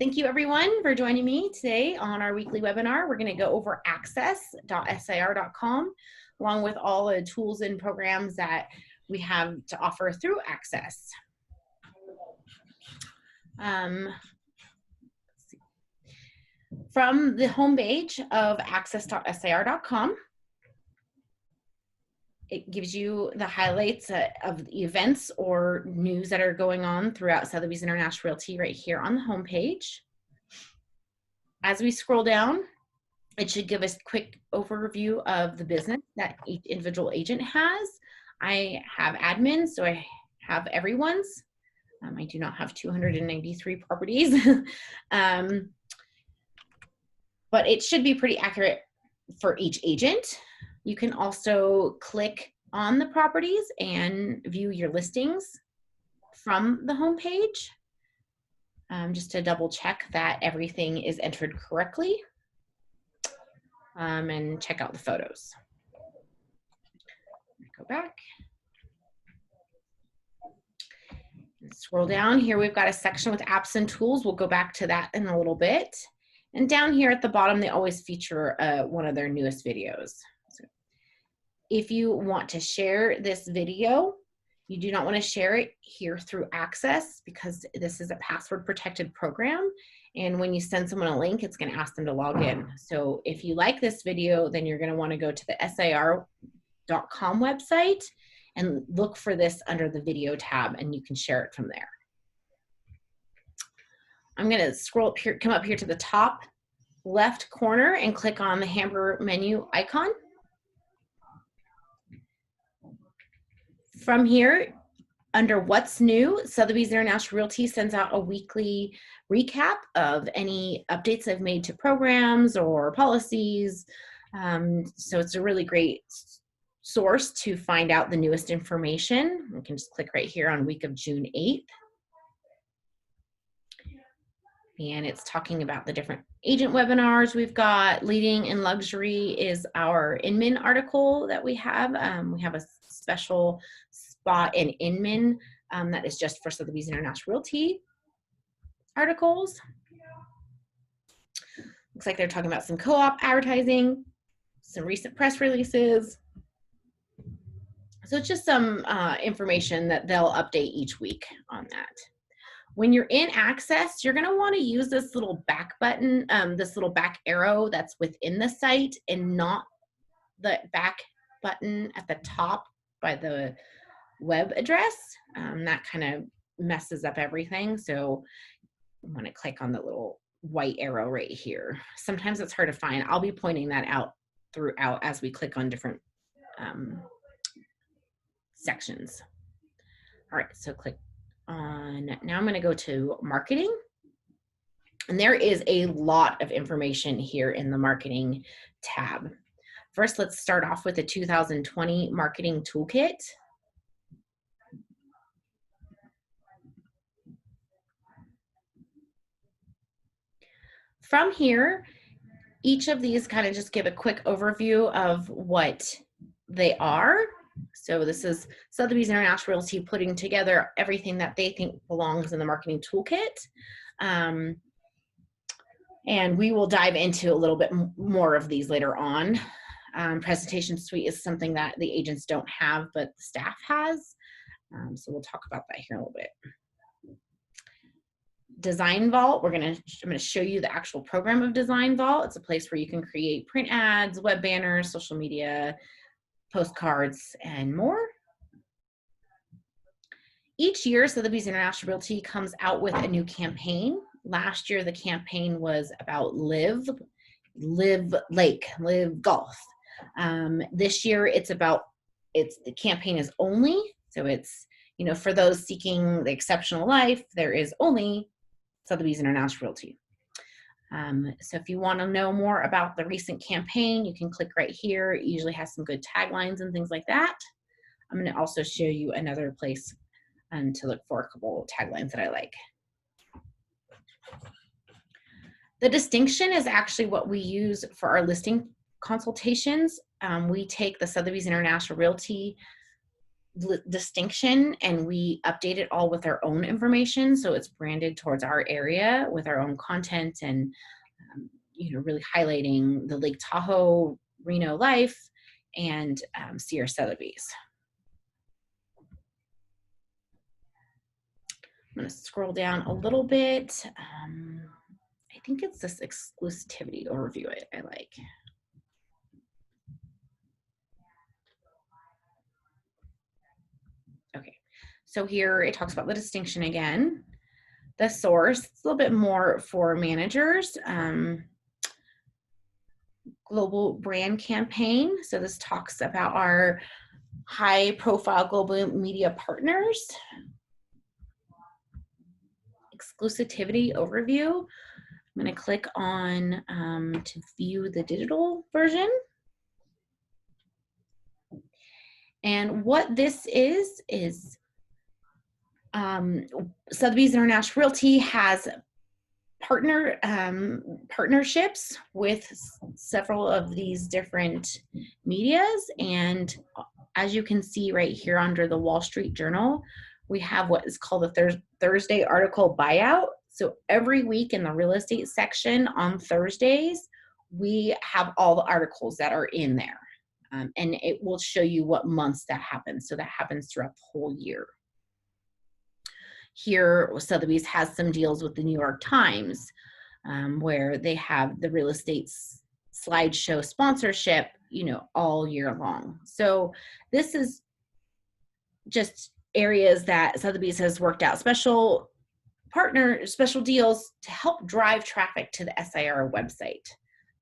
Thank you everyone for joining me today on our weekly webinar. We're going to go over access.sir.com along with all the tools and programs that we have to offer through Access. From the homepage of access.sir.com, it gives you the highlights of the events or news that are going on throughout Sotheby's International Realty right here on the homepage. As we scroll down, it should give us a quick overview of the business that each individual agent has. I have admin, so I have everyone's. I do not have 293 properties, but it should be pretty accurate for each agent. You can also click on the properties and view your listings from the homepage, just to double check that everything is entered correctly, and check out the photos. Go back. Scroll down here, we've got a section with apps and tools. We'll go back to that in a little bit. And down here at the bottom, they always feature one of their newest videos. So if you want to share this video, you do not want to share it here through Access because this is a password protected program. And when you send someone a link, it's going to ask them to log in. So if you like this video, then you're going to want to go to the SIR.com website and look for this under the video tab, and you can share it from there. I'm going to scroll up here, come up here to the top left corner and click on the hamburger menu icon. From here, under What's New, Sotheby's International Realty sends out a weekly recap of any updates I've made to programs or policies. So it's a really great source to find out the newest information. We can just click right here on week of June 8th. And it's talking about the different agent webinars we've got. Leading in Luxury is our Inman article that we have. We have a special spot in Inman that is just for Sotheby's International Realty articles. Looks like they're talking about some co-op advertising, some recent press releases. So it's just some information that they'll update each week on that. When you're in Access, you're going to want to use this little back button, this little back arrow that's within the site, and not the back button at the top by the web address. That kind of messes up everything. So I'm going to click on the little white arrow right here. Sometimes it's hard to find. I'll be pointing that out throughout as we click on different sections. All right, so click on, now I'm going to go to marketing, and there is a lot of information here in the marketing tab. First, let's start off with the 2020 marketing toolkit. From here, each of these kind of just give a quick overview of what they are. So this is Sotheby's International Realty putting together everything that they think belongs in the marketing toolkit. And we will dive into a little bit more of these later on. Presentation suite is something that the agents don't have, but the staff has. So we'll talk about that here in a little bit. Design Vault, I'm going to show you the actual program of Design Vault. It's a place where you can create print ads, web banners, social media, postcards, and more. Each year, Sotheby's International Realty comes out with a new campaign. Last year, the campaign was about live lake, live golf. This year, the campaign is only, so it's, you know, for those seeking the exceptional life, there is only Sotheby's International Realty. So if you want to know more about the recent campaign, you can click right here. It usually has some good taglines and things like that. I'm going to also show you another place to look for a couple taglines that I like. The distinction is actually what we use for our listing consultations. We take the Sotheby's International Realty distinction, and we update it all with our own information. So it's branded towards our area with our own content and, really highlighting the Lake Tahoe, Reno life, and Sierra Sotheby's. I'm going to scroll down a little bit. I think it's this exclusivity overview I like. Okay, so here it talks about the distinction again. The source, it's a little bit more for managers. Global brand campaign. So this talks about our high profile global media partners. Exclusivity overview. I'm going to click on to view the digital version. And what this is Sotheby's International Realty has partnerships with several of these different medias. And as you can see right here under the Wall Street Journal, we have what is called the Thursday article buyout. So every week in the real estate section on Thursdays, we have all the articles that are in there. And it will show you what months that happens. So that happens throughout the whole year. Here, Sotheby's has some deals with the New York Times, where they have the real estate slideshow sponsorship, all year long. So this is just areas that Sotheby's has worked out special deals to help drive traffic to the SIR website.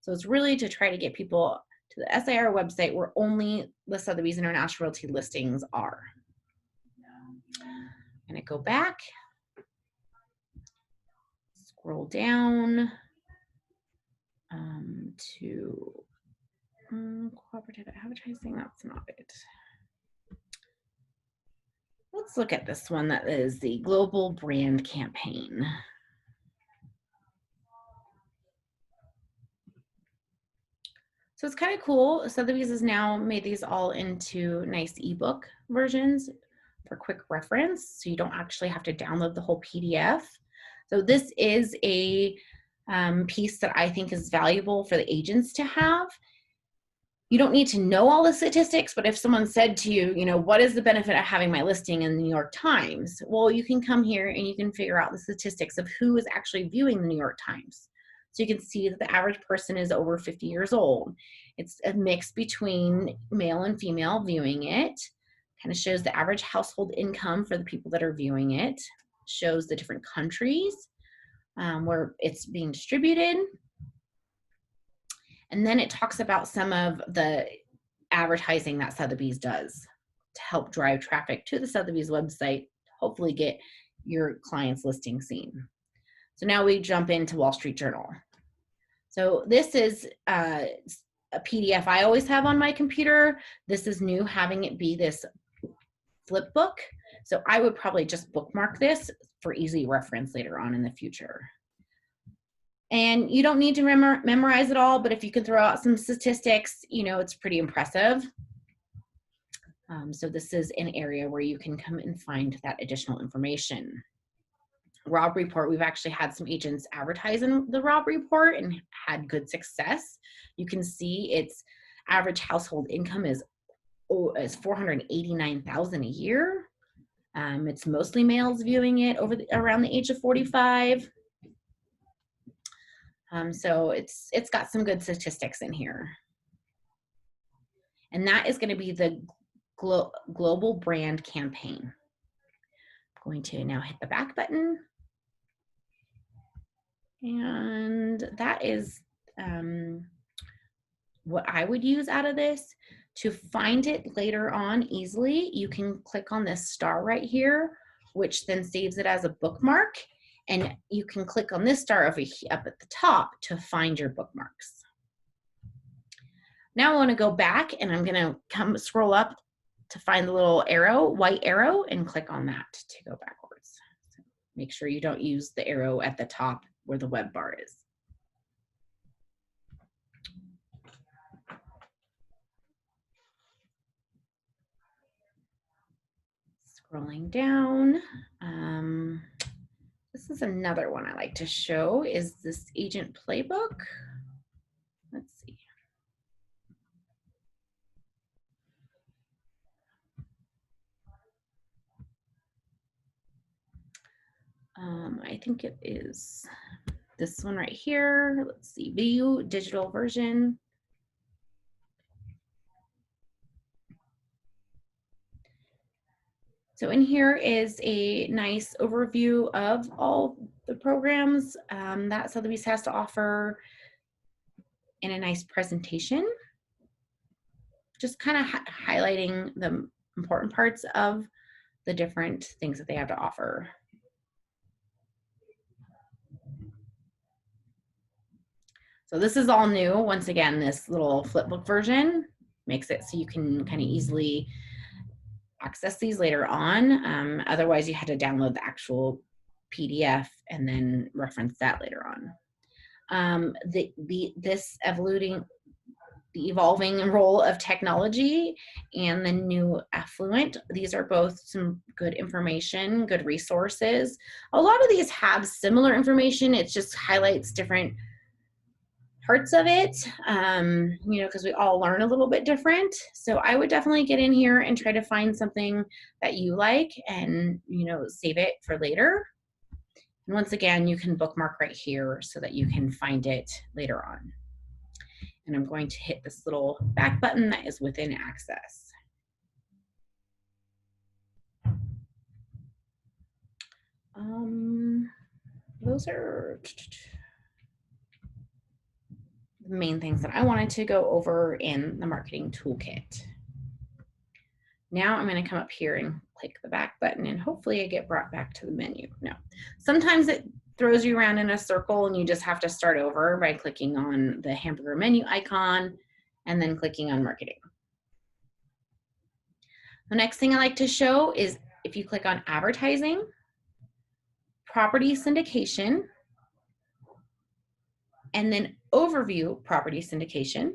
So it's really to try to get people to the SIR website where only the Sotheby's International Realty listings are. I'm going to go back, scroll down to cooperative advertising. That's not it. Let's look at this one that is the global brand campaign. So it's kind of cool. Sotheby's has now made these all into nice ebook versions for quick reference, so you don't actually have to download the whole PDF. So this is a piece that I think is valuable for the agents to have. You don't need to know all the statistics, but if someone said to you, what is the benefit of having my listing in the New York Times? Well, you can come here and you can figure out the statistics of who is actually viewing the New York Times. So you can see that the average person is over 50 years old. It's a mix between male and female viewing it. Kind of shows the average household income for the people that are viewing it. Shows the different countries where it's being distributed. And then it talks about some of the advertising that Sotheby's does to help drive traffic to the Sotheby's website, hopefully get your client's listing seen. So now we jump into Wall Street Journal. So this is a PDF I always have on my computer. This is new, having it be this flip book. So I would probably just bookmark this for easy reference later on in the future. And you don't need to memorize it all, but if you can throw out some statistics, it's pretty impressive. So this is an area where you can come and find that additional information. Robb Report, we've actually had some agents advertise in the Robb Report and had good success. You can see its average household income is $489,000 a year. It's mostly males viewing it around the age of 45. So it's got some good statistics in here. And that is going to be the global brand campaign. I'm going to now hit the back button. And that is what I would use out of this. To find it later on easily, you can click on this star right here, which then saves it as a bookmark. And you can click on this star over here, up at the top, to find your bookmarks. Now I want to go back, and I'm going to scroll up to find the little arrow, white arrow, and click on that to go backwards. So make sure you don't use the arrow at the top where the web bar is. Scrolling down. This is another one I like to show, is this agent playbook. Let's see. I think it is this one right here. Let's see, view digital version. So in here is a nice overview of all the programs that Sotheby's has to offer in a nice presentation. Just kind of highlighting the important parts of the different things that they have to offer. So this is all new. Once again, this little flipbook version makes it so you can kind of easily access these later on. Otherwise, you had to download the actual PDF and then reference that later on. This evolving role of technology and the new affluent, these are both some good information, good resources. A lot of these have similar information. It just highlights different parts of it, you know, because we all learn a little bit different. So I would definitely get in here and try to find something that you like and, you know, save it for later. And once again, you can bookmark right here so that you can find it later on. And I'm going to hit this little back button that is within Access. Those are the main things that I wanted to go over in the marketing toolkit. Now I'm going to come up here and click the back button and hopefully I get brought back to the menu. No, sometimes it throws you around in a circle and you just have to start over by clicking on the hamburger menu icon and then clicking on marketing. The next thing I like to show is if you click on advertising, property syndication, and then overview property syndication.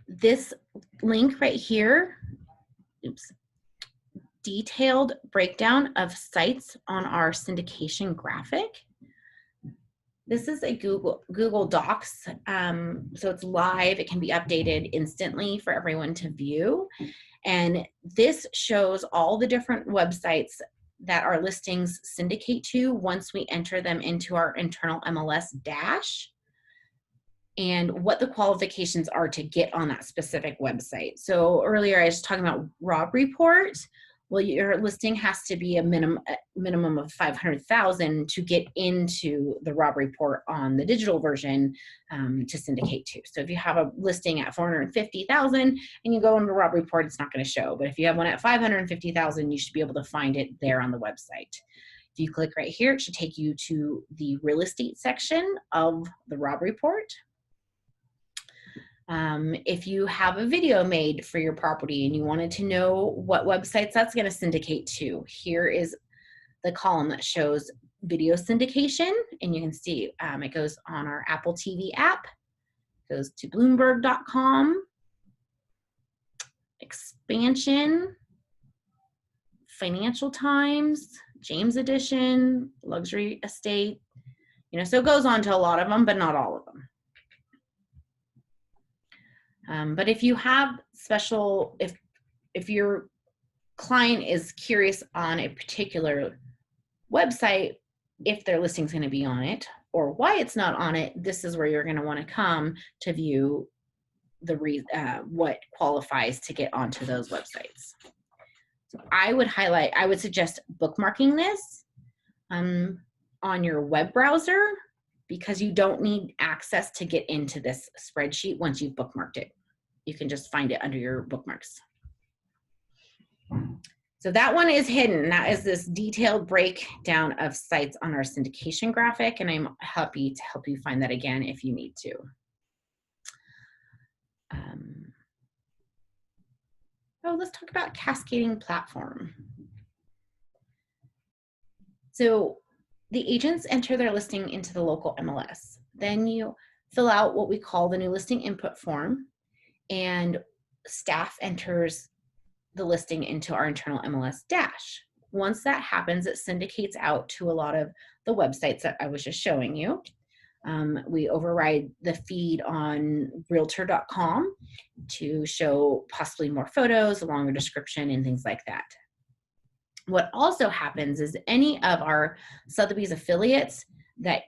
This link right here, oops, detailed breakdown of sites on our syndication graphic. This is a Google Docs, so it's live. It can be updated instantly for everyone to view. And this shows all the different websites that our listings syndicate to once we enter them into our internal MLS dash, and what the qualifications are to get on that specific website. So earlier I was talking about Rob Report. Well, your listing has to be a minimum of 500,000 to get into the Rob Report on the digital version to syndicate to. So if you have a listing at 450,000 and you go into Rob Report, it's not going to show. But if you have one at 550,000, you should be able to find it there on the website. If you click right here, it should take you to the real estate section of the Rob Report. If you have a video made for your property and you wanted to know what websites that's going to syndicate to, here is the column that shows video syndication, and you can see it goes on our Apple TV app, goes to Bloomberg.com, Expansion, Financial Times, James Edition, Luxury Estate, you know, so it goes on to a lot of them, but not all of them. But if you have special, if your client is curious on a particular website, if their listing is going to be on it or why it's not on it, this is where you're going to want to come to view the what qualifies to get onto those websites. So I would suggest bookmarking this on your web browser, because you don't need access to get into this spreadsheet once you've bookmarked it. You can just find it under your bookmarks. So that one is hidden. That is this detailed breakdown of sites on our syndication graphic, and I'm happy to help you find that again if you need to. Let's talk about cascading platform. So the agents enter their listing into the local MLS. Then you fill out what we call the new listing input form, and staff enters the listing into our internal MLS dash. Once that happens, it syndicates out to a lot of the websites that I was just showing you. We override the feed on realtor.com to show possibly more photos, a longer description, and things like that. What also happens is any of our Sotheby's affiliates that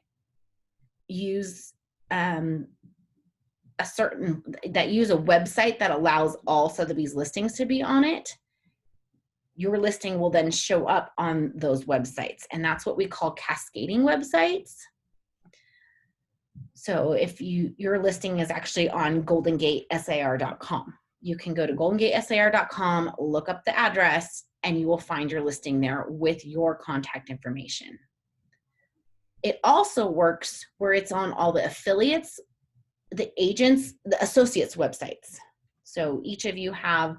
use a website that allows all Sotheby's listings to be on it, your listing will then show up on those websites. And that's what we call cascading websites. So if your listing is actually on goldengatesar.com, you can go to goldengatesar.com, look up the address, and you will find your listing there with your contact information. It also works where it's on all the affiliates, the agents, the associates websites. So each of you have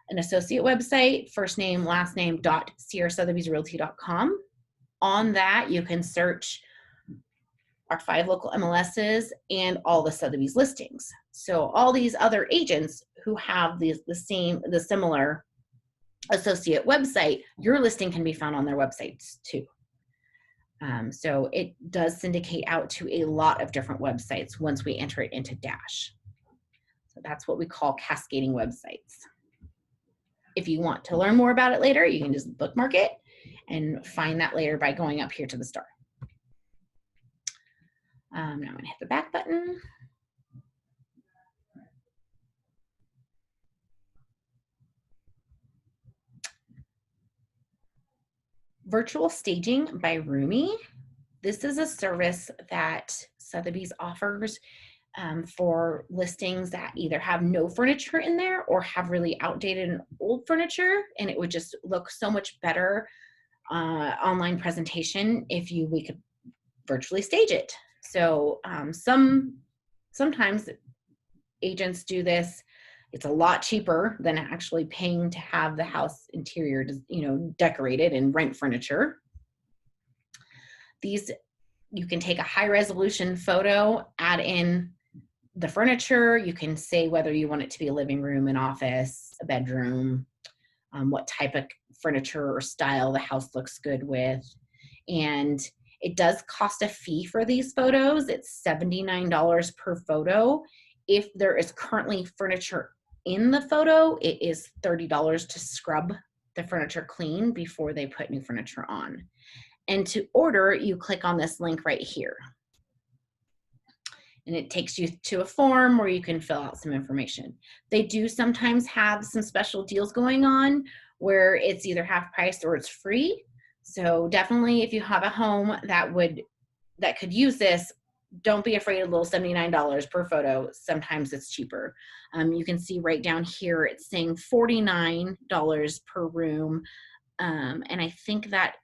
an associate website, first name, last name, .sierrasotheby'srealty.com. On that, you can search our 5 local MLSs and all the Sotheby's listings. So all these other agents who have the similar associate website, your listing can be found on their websites too. So it does syndicate out to a lot of different websites once we enter it into Dash. So that's what we call cascading websites. If you want to learn more about it later, you can just bookmark it and find that later by going up here to the star. Now I'm going to hit the back button. Virtual staging by Roomy. This is a service that Sotheby's offers for listings that either have no furniture in there or have really outdated and old furniture, and it would just look so much better online presentation if we could virtually stage it. So sometimes agents do this. It's a lot cheaper than actually paying to have the house interior, decorated and rent furniture. You can take a high resolution photo, add in the furniture. You can say whether you want it to be a living room, an office, a bedroom, what type of furniture or style the house looks good with. And it does cost a fee for these photos. It's $79 per photo. If there is currently furniture in the photo, it is $30 to scrub the furniture clean before they put new furniture on. And to order, you click on this link right here. And it takes you to a form where you can fill out some information. They do sometimes have some special deals going on where it's either half price or it's free. So definitely if you have a home that could use this, don't be afraid of a little $79 per photo. Sometimes it's cheaper. You can see right down here, it's saying $49 per room. And I think that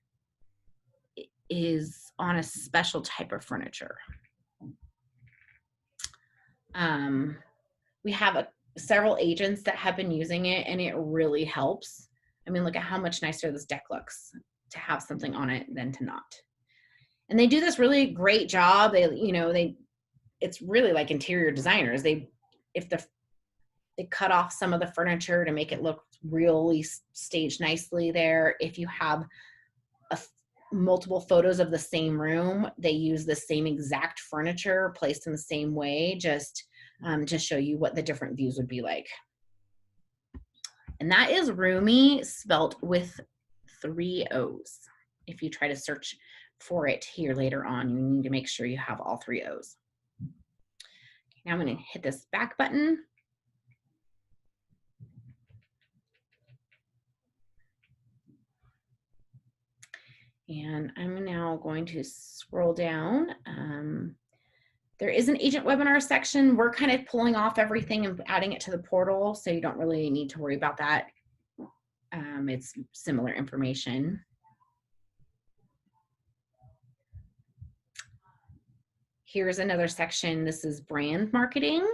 is on a special type of furniture. We have several agents that have been using it, and it really helps. I mean, look at how much nicer this deck looks to have something on it than to not. And they do this really great job. It's really like interior designers. They cut off some of the furniture to make it look really staged nicely there. If you have multiple photos of the same room, they use the same exact furniture placed in the same way, just to show you what the different views would be like. And that is Roomy, spelt with 3 O's. If you try to search for it here later on, you need to make sure you have all 3 O's. Okay, now I'm going to hit this back button. And I'm now going to scroll down. There is an agent webinar section. We're kind of pulling off everything and adding it to the portal, so you don't really need to worry about that. It's similar information. Here's another section. This is brand marketing.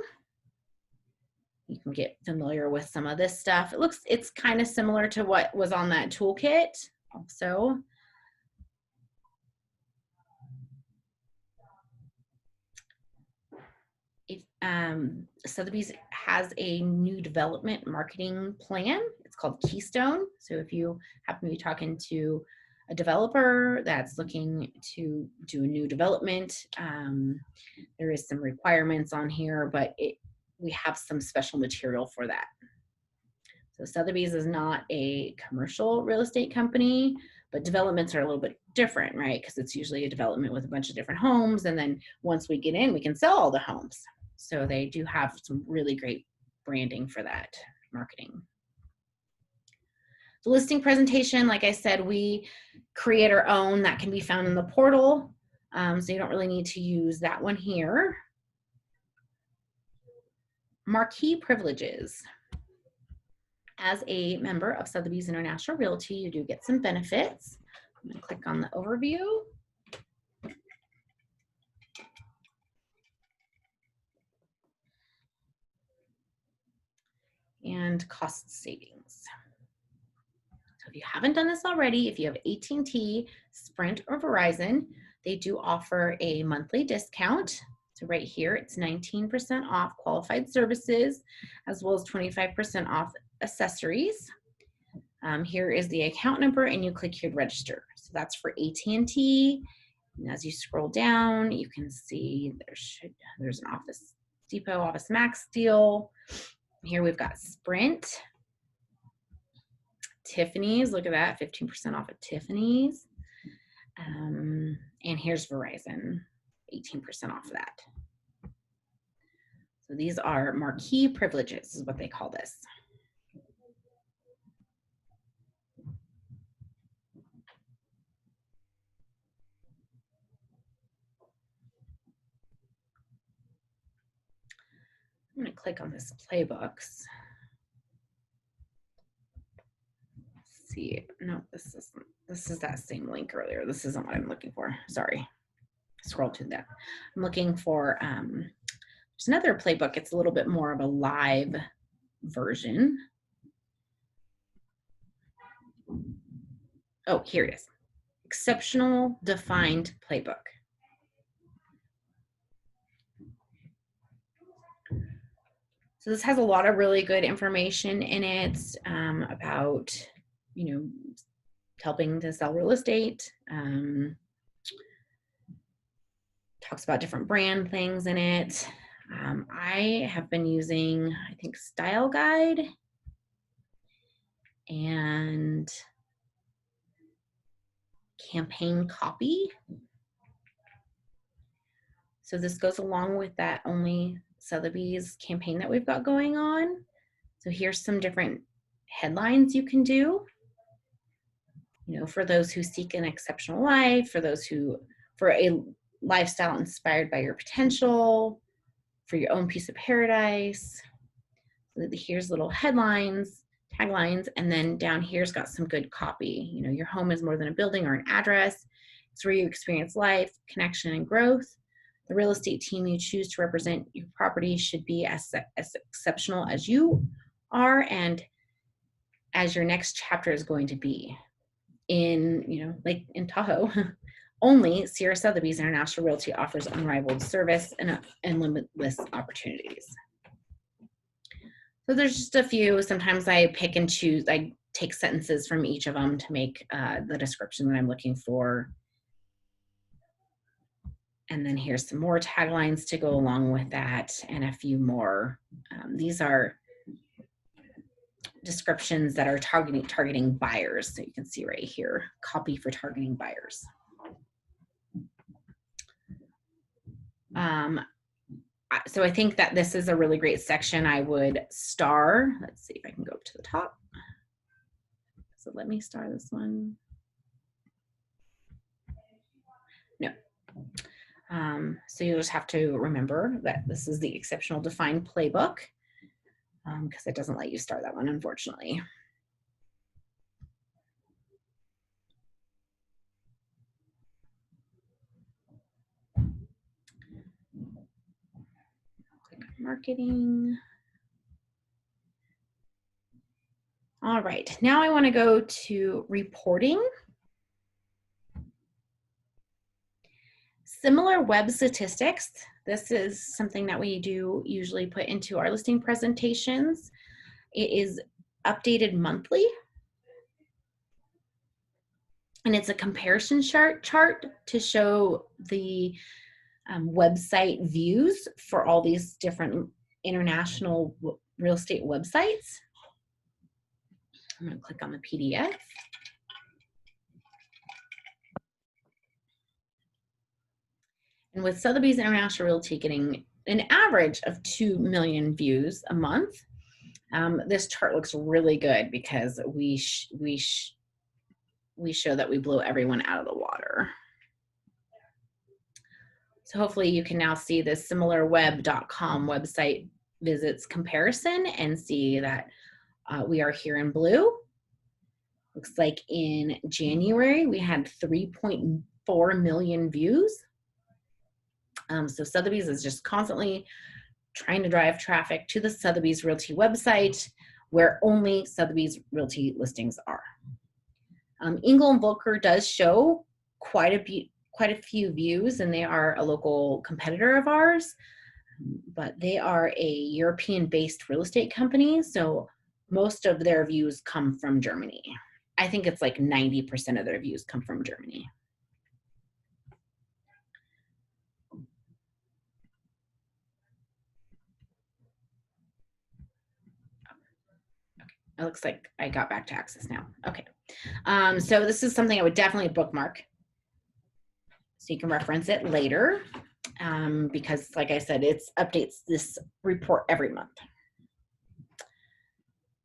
You can get familiar with some of this stuff. It's kind of similar to what was on that toolkit also. Sotheby's has a new development marketing plan. It's called Keystone. So if you happen to be talking to a developer that's looking to do a new development, there is some requirements on here, but we have some special material for that. So Sotheby's is not a commercial real estate company, but developments are a little bit different, right? Because it's usually a development with a bunch of different homes. And then once we get in, we can sell all the homes. So they do have some really great branding for that, marketing. The listing presentation, like I said, we create our own that can be found in the portal. So you don't really need to use that one here. Marquee privileges. As a member of Sotheby's International Realty, you do get some benefits. I'm going to click on the overview. And cost savings. So if you haven't done this already, if you have AT&T, Sprint, or Verizon, they do offer a monthly discount. So right here, it's 19% off qualified services, as well as 25% off accessories. Here is the account number, and you click here to register. So that's for AT&T. And as you scroll down, you can see there's an Office Depot, Office Max deal. Here we've got Sprint, Tiffany's. Look at that, 15% off at Tiffany's. And here's Verizon, 18% off of that. So these are marquee privileges, is what they call this. I'm going to click on this playbooks. See, no, this is that same link earlier. This isn't what I'm looking for. Sorry, scroll to that. I'm looking for there's another playbook. It's a little bit more of a live version. Oh, here it is. Exceptional Defined Playbook. So this has a lot of really good information in it about, helping to sell real estate. Talks about different brand things in it. I have been using, I think, Style Guide and Campaign Copy. So this goes along with that Only Sotheby's campaign that we've got going on. So here's some different headlines you can do. For those who seek an exceptional life, for a lifestyle inspired by your potential, for your own piece of paradise. So here's little headlines, taglines, and then down here's got some good copy. Your home is more than a building or an address. It's where you experience life, connection, and growth. The real estate team you choose to represent your property should be as exceptional as you are and as your next chapter is going to be. Like in Tahoe, only Sierra Sotheby's International Realty offers unrivaled service and limitless opportunities. So there's just a few. Sometimes I pick and choose. I take sentences from each of them to make the description that I'm looking for. And then here's some more taglines to go along with that and a few more. These are descriptions that are targeting buyers. So you can see right here, copy for targeting buyers. So I think that this is a really great section. I would star. Let's see if I can go up to the top. So let me star this one. No. So you'll just have to remember that this is the Exceptional Defined Playbook, because it doesn't let you star that one, unfortunately. Click on marketing. All right, now I want to go to reporting. similar web statistics. This is something that we do usually put into our listing presentations. It is updated monthly. And it's a comparison chart to show the website views for all these different international real estate websites. I'm going to click on the PDF. And with Sotheby's International Realty getting an average of 2 million views a month, this chart looks really good because we show that we blow everyone out of the water. So hopefully you can now see this similarweb.com website visits comparison and see that we are here in blue. Looks like in January we had 3.4 million views. So Sotheby's is just constantly trying to drive traffic to the Sotheby's Realty website where only Sotheby's Realty listings are. Engel & Volker does show quite a few views, and they are a local competitor of ours, but they are a European-based real estate company, so most of their views come from Germany. I think it's like 90% of their views come from Germany. It looks like I got back to Access now. Okay. So this is something I would definitely bookmark so you can reference it later because, like I said, it updates this report every month.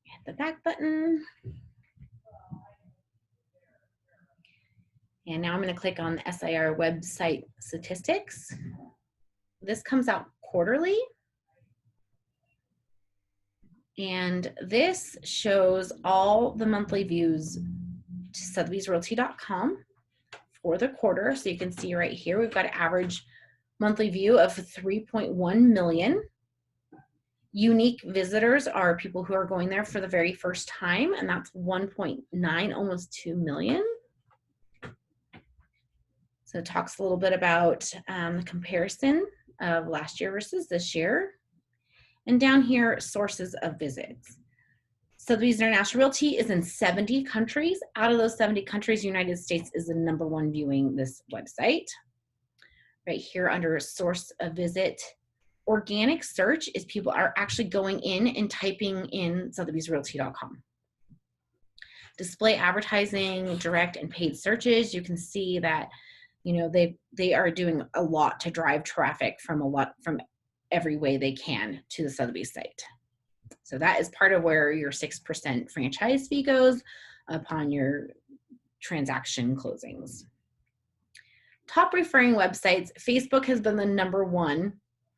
Hit the back button. And now I'm going to click on the SIR website statistics. This comes out quarterly. And this shows all the monthly views to sotheby'srealty.com for the quarter. So you can see right here, we've got an average monthly view of 3.1 million. Unique visitors are people who are going there for the very first time, and that's 1.9, almost 2 million. So it talks a little bit about the comparison of last year versus this year. And down here, sources of visits. Sotheby's International Realty is in 70 countries. Out of those 70 countries, United States is the #1 viewing this website. Right here under source of visit, organic search is people are actually going in and typing in sotheby'srealty.com. Display advertising, direct and paid searches, you can see that, you know, they are doing a lot to drive traffic from every way they can to the Sotheby's site. So that is part of where your 6% franchise fee goes upon your transaction closings. Top referring websites, Facebook has been the #1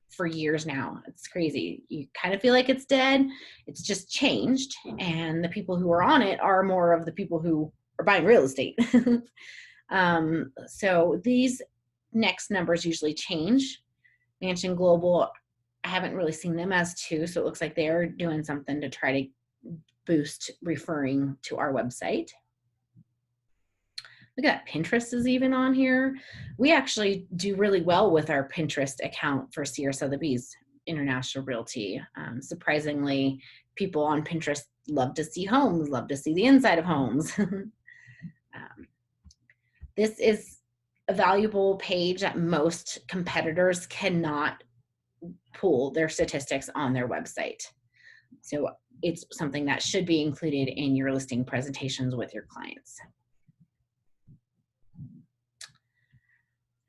for years now. It's crazy. You kind of feel like it's dead. It's just changed. And the people who are on it are more of the people who are buying real estate. So these next numbers usually change. Mansion Global, I haven't really seen them as 2, so it looks like they're doing something to try to boost referring to our website. Look at that, Pinterest is even on here. We actually do really well with our Pinterest account for Sierra Sotheby's International Realty. Surprisingly, people on Pinterest love to see homes, love to see the inside of homes. This is a valuable page that most competitors cannot pull their statistics on their website. So it's something that should be included in your listing presentations with your clients.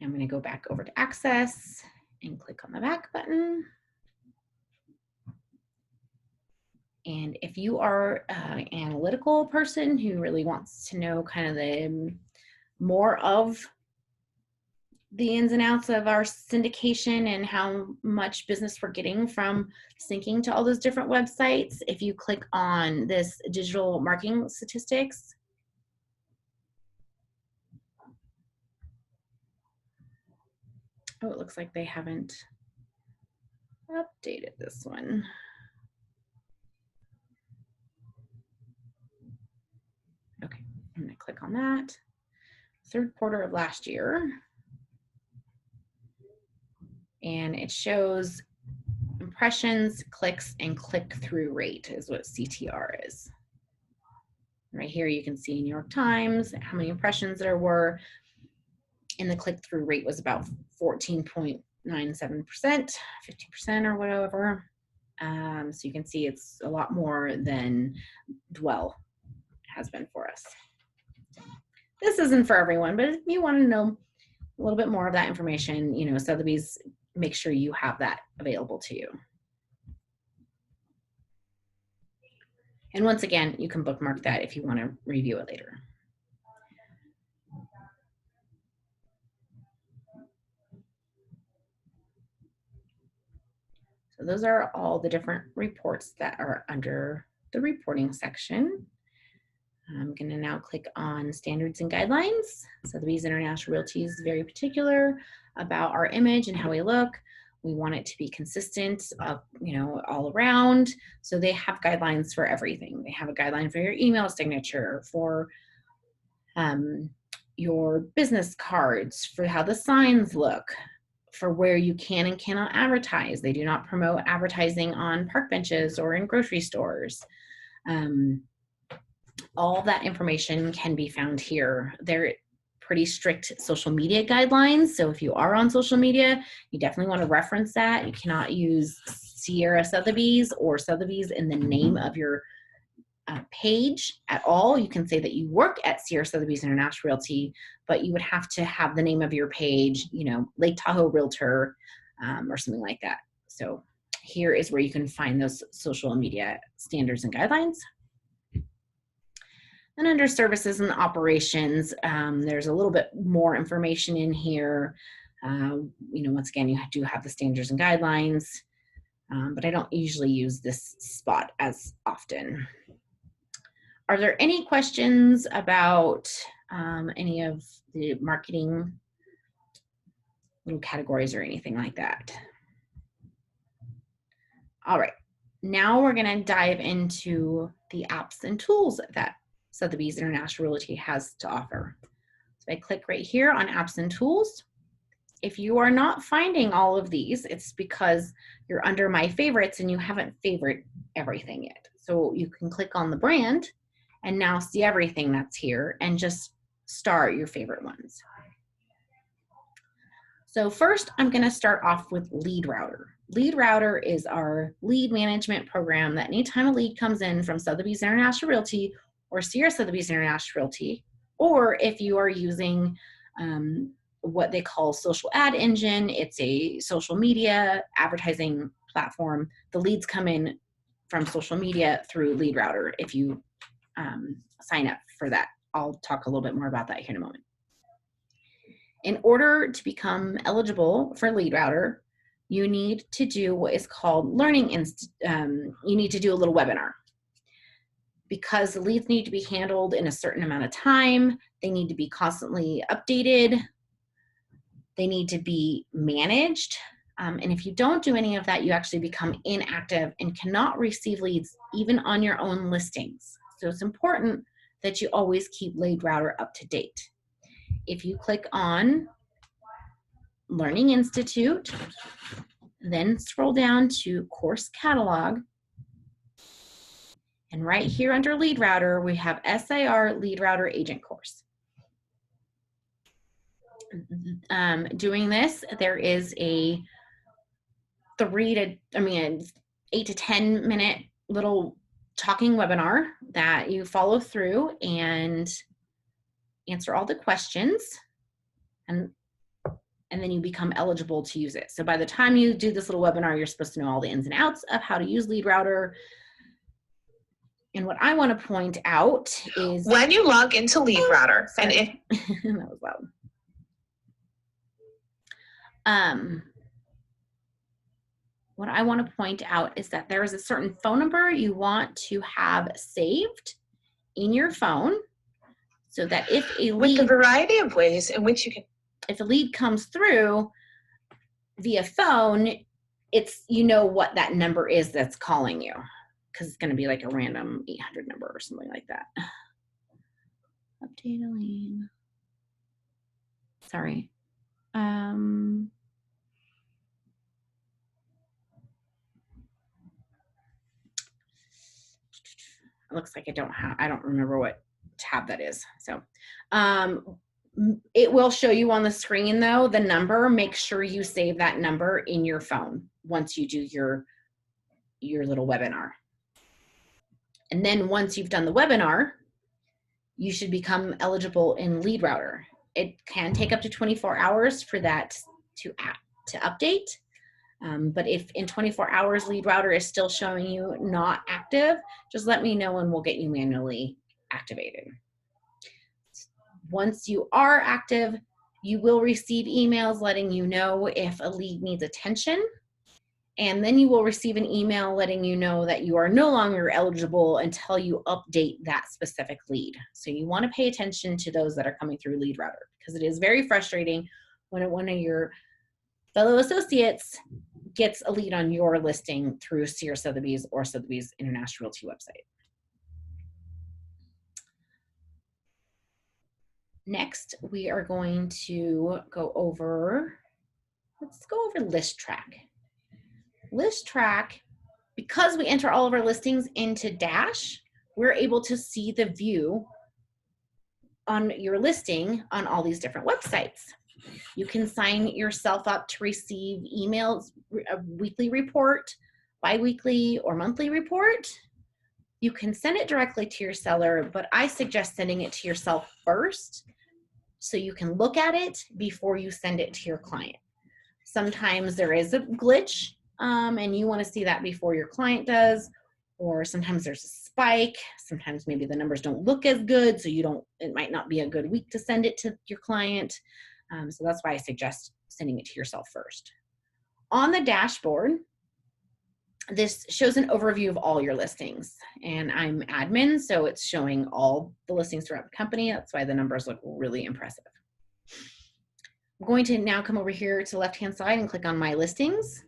I'm going to go back over to Access and click on the back button. And if you are an analytical person who really wants to know kind of the more of the ins and outs of our syndication and how much business we're getting from syncing to all those different websites, if you click on this digital marketing statistics, oh, it looks like they haven't updated this one. Okay, I'm gonna click on that. Third quarter of last year. And it shows impressions, clicks, and click-through rate is what CTR is. Right here you can see New York Times, how many impressions there were, and the click-through rate was about 14.97%, 50% or whatever. So you can see it's a lot more than Dwell has been for us. This isn't for everyone, but if you want to know a little bit more of that information, you know, Sotheby's, make sure you have that available to you. And once again, you can bookmark that if you want to review it later. So those are all the different reports that are under the reporting section. I'm going to now click on standards and guidelines. Sotheby's International Realty is very particular about our image and how we look. We want it to be consistent, you know, all around. So they have guidelines for everything. They have a guideline for your email signature, for your business cards, for how the signs look, for where you can and cannot advertise. They do not promote advertising on park benches or in grocery stores. All that information can be found here. They're pretty strict social media guidelines. So if you are on social media, you definitely want to reference that. You cannot use Sierra Sotheby's or Sotheby's in the name of your page at all. You can say that you work at Sierra Sotheby's International Realty, but you would have to have the name of your page, you know, Lake Tahoe Realtor or something like that. So here is where you can find those social media standards and guidelines. And under services and operations, there's a little bit more information in here. You know, once again, you do have the standards and guidelines, but I don't usually use this spot as often. Are there any questions about any of the marketing little categories or anything like that? All right, now we're going to dive into the apps and tools that Sotheby's International Realty has to offer. So I click right here on apps and tools. If you are not finding all of these, it's because you're under my favorites and you haven't favored everything yet. So you can click on the brand and now see everything that's here and just star your favorite ones. So first, I'm going to start off with Lead Router. Lead Router is our lead management program that anytime a lead comes in from Sotheby's International Realty or Sierra Sotheby's International Realty, or if you are using what they call social ad engine, it's a social media advertising platform. The leads come in from social media through Lead Router if you sign up for that. I'll talk a little bit more about that here in a moment. In order to become eligible for Lead Router, you need to do what is called you need to do a little webinar. Because the leads need to be handled in a certain amount of time, they need to be constantly updated, they need to be managed, and if you don't do any of that, you actually become inactive and cannot receive leads even on your own listings. So it's important that you always keep Lead Router up to date. If you click on Learning Institute, then scroll down to Course Catalog, and right here under Lead Router, we have SIR Lead Router Agent Course. Doing this, there is a 8 to 10 minute little talking webinar that you follow through and answer all the questions, and then you become eligible to use it. So by the time you do this little webinar, you're supposed to know all the ins and outs of how to use Lead Router. And what I want to point out is when you log into Lead Router, and if that was loud. What I want to point out is that there is a certain phone number you want to have saved in your phone, so that if a lead, with a variety of ways in which you can, if a lead comes through via phone, it's, you know what that number is that's calling you, because it's going to be like a random 800 number or something like that. Update Elaine. Sorry. it looks like I don't remember what tab that is. So it will show you on the screen though, the number. Make sure you save that number in your phone once you do your little webinar. And then once you've done the webinar, you should become eligible in LeadRouter. It can take up to 24 hours for that to update. But if in 24 hours LeadRouter is still showing you not active, just let me know and we'll get you manually activated. Once you are active, you will receive emails letting you know if a lead needs attention. And then you will receive an email letting you know that you are no longer eligible until you update that specific lead. So you want to pay attention to those that are coming through LeadRouter, because it is very frustrating when one of your fellow associates gets a lead on your listing through Sears Sotheby's or Sotheby's International Realty website. Next, we are going to go over, let's go over Listrak. Listrak, because we enter all of our listings into Dash, we're able to see the view on your listing on all these different websites. You can sign yourself up to receive emails, a weekly report, bi-weekly or monthly report. You can send it directly to your seller, but I suggest sending it to yourself first so you can look at it before you send it to your client. Sometimes there is a glitch and you want to see that before your client does, or sometimes there's a spike. Sometimes maybe the numbers don't look as good, so it might not be a good week to send it to your client. So that's why I suggest sending it to yourself first. On the dashboard, this shows an overview of all your listings, and I'm admin, so it's showing all the listings throughout the company. That's why the numbers look really impressive. I'm going to now come over here to the left-hand side and click on My Listings.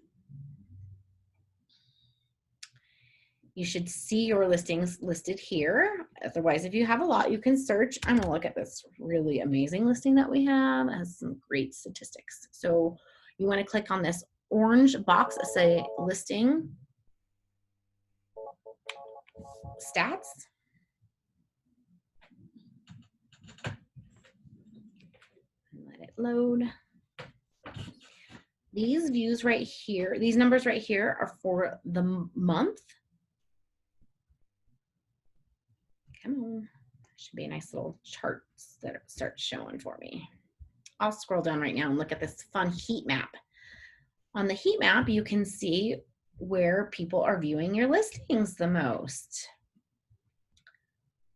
You should see your listings listed here. Otherwise, if you have a lot, you can search. I'm gonna look at this really amazing listing that we have. It has some great statistics. So you wanna click on this orange box that say listing stats. Let it load. These views right here, these numbers right here are for the month. Come on, should be a nice little chart that starts showing for me. I'll scroll down right now and look at this fun heat map. On the heat map, you can see where people are viewing your listings the most.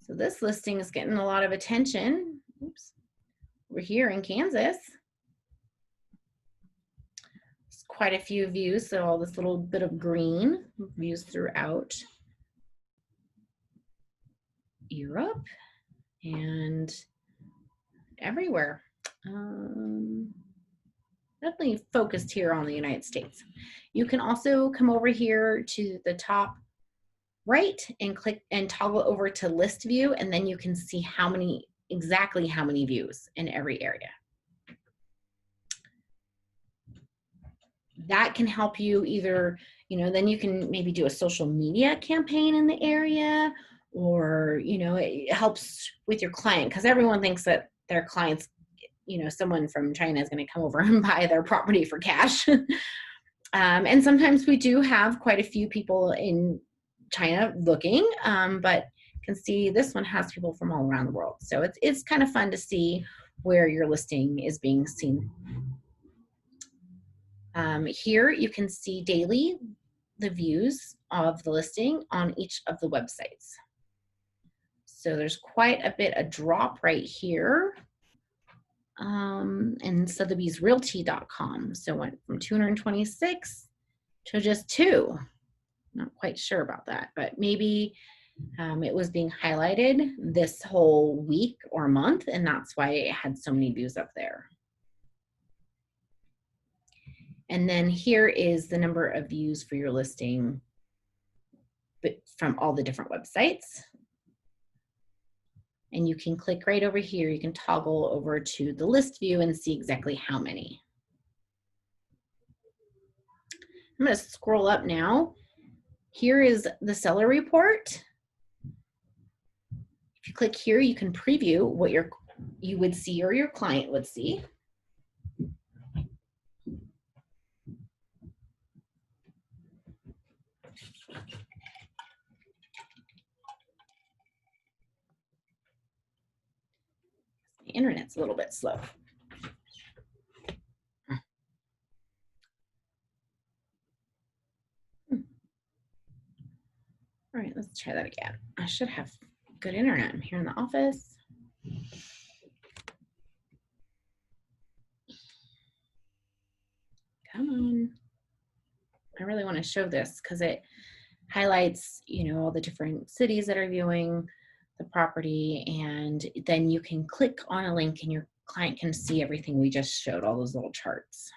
So this listing is getting a lot of attention. Oops. We're here in Kansas. There's quite a few views, so all this little bit of green views throughout Europe and everywhere. Definitely focused here on the United States. You can also come over here to the top right and click and toggle over to list view, and then you can see exactly how many views in every area. That can help you either, then you can maybe do a social media campaign in the area, or, it helps with your client, because everyone thinks that their clients, someone from China is going to come over and buy their property for cash. And sometimes we do have quite a few people in China looking, but you can see this one has people from all around the world. So it's kind of fun to see where your listing is being seen. Here you can see daily the views of the listing on each of the websites. So there's quite a bit of drop right here. And Sotheby'sRealty.com. So went from 226 to just 2. Not quite sure about that, but maybe it was being highlighted this whole week or month, and that's why it had so many views up there. And then here is the number of views for your listing from all the different websites. And you can click right over here. You can toggle over to the list view and see exactly how many. I'm going to scroll up now. Here is the seller report. you click here, you can preview what you would see or your client would see. The internet's a little bit slow. All right, let's try that again. I should have good internet. I'm here in the office. Come on. I really want to show this because it highlights, you know, all the different cities that are viewing the property, and then you can click on a link and your client can see everything we just showed, all those little charts.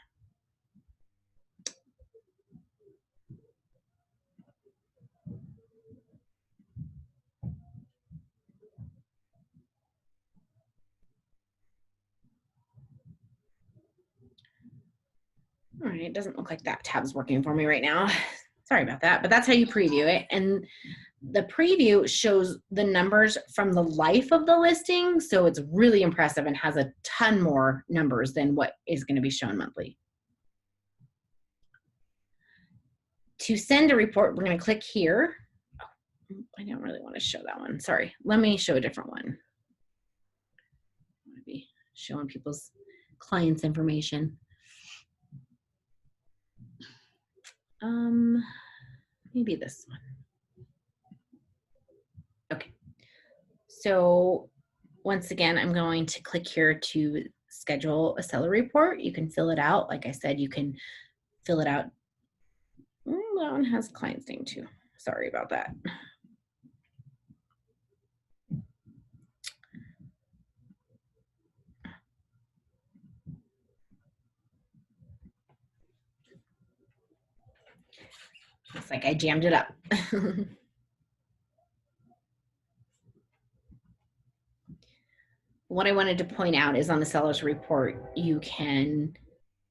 All right, it doesn't look like that tab's working for me right now. Sorry about that, but that's how you preview it. And the preview shows the numbers from the life of the listing. So it's really impressive and has a ton more numbers than what is going to be shown monthly. To send a report, we're going to click here. Oh, I don't really want to show that one. Sorry. Let me show a different one. I want to be showing people's clients' information. Maybe this one. Okay. So once again, I'm going to click here to schedule a seller report. You can fill it out. Like I said, you can fill it out. That one has client's name too. Sorry about that. Looks like I jammed it up. What I wanted to point out is on the seller's report, you can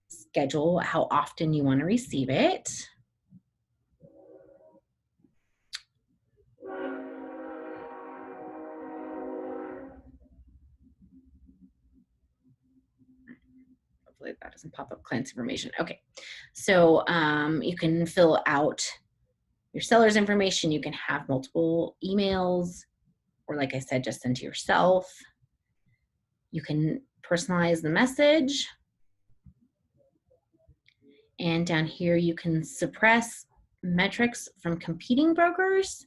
schedule how often you want to receive it. Hopefully that doesn't pop up client's information. Okay, so you can fill out your seller's information. You can have multiple emails, or like I said, just send to yourself. You can personalize the message. And down here, you can suppress metrics from competing brokers.